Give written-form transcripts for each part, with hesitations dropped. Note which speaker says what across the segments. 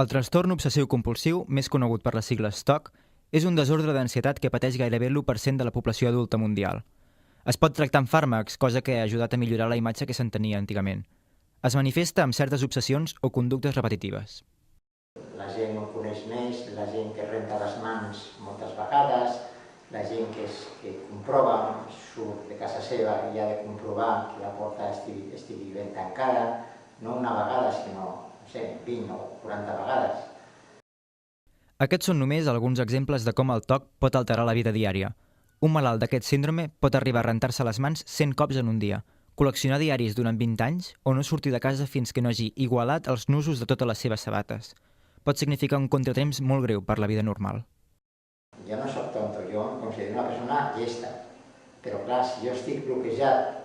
Speaker 1: El trastorn obsessiu-compulsiu, més conegut per les sigles TOC, és un desordre d'ansietat que pateix gairebé l'1% de la població adulta mundial. Es pot tractar amb fàrmacs, cosa que ha ajudat a millorar la imatge que se'n tenia antigament. Es manifesta amb certes obsessions o conductes repetitives.
Speaker 2: La gent ho coneix més, la gent que renta les mans moltes vegades, la gent que comprova, surt de casa seva i ha de comprovar que la porta estigui ben tancada, no una vegada, sinó, no sé, 20 o 40 vegades.
Speaker 1: Aquests són només alguns exemples de com el TOC pot alterar la vida diària. Un malalt d'aquest síndrome pot arribar a rentar-se les mans 100 cops en un dia, col·leccionar diaris durant 20 anys o no sortir de casa fins que no hagi igualat els nusos de totes les seves sabates. Pot significar un contratemps molt greu per la vida normal.
Speaker 2: Jo no soc tonto, jo em considero una persona llesta, però clar, si jo estic bloquejat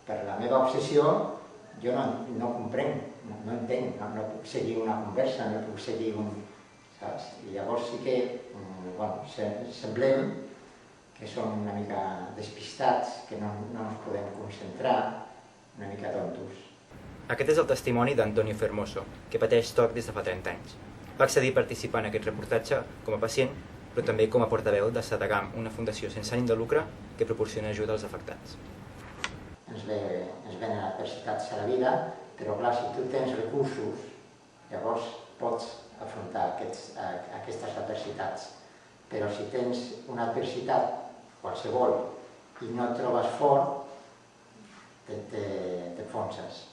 Speaker 2: per la meva obsessió, jo no comprenc, no entenc, no puc seguir una conversa, no puc seguir un... Saps? I llavors sí que, semblem que som una mica despistats, que no ens podem concentrar, una mica tontos.
Speaker 1: Aquest és el testimoni d'Antonio Fermoso, que pateix TOC des de fa 30 anys. Va accedir a participar en aquest reportatge com a pacient, però també com a portaveu de Sadagam, una fundació sense ànim de lucre que proporciona ajuda als afectats.
Speaker 2: Ens venen adversitats a la vida, però clar, si tu tens recursos, llavors pots afrontar aquestes adversitats. Però si tens una adversitat qualsevol i no et trobes fort, t'enfonses.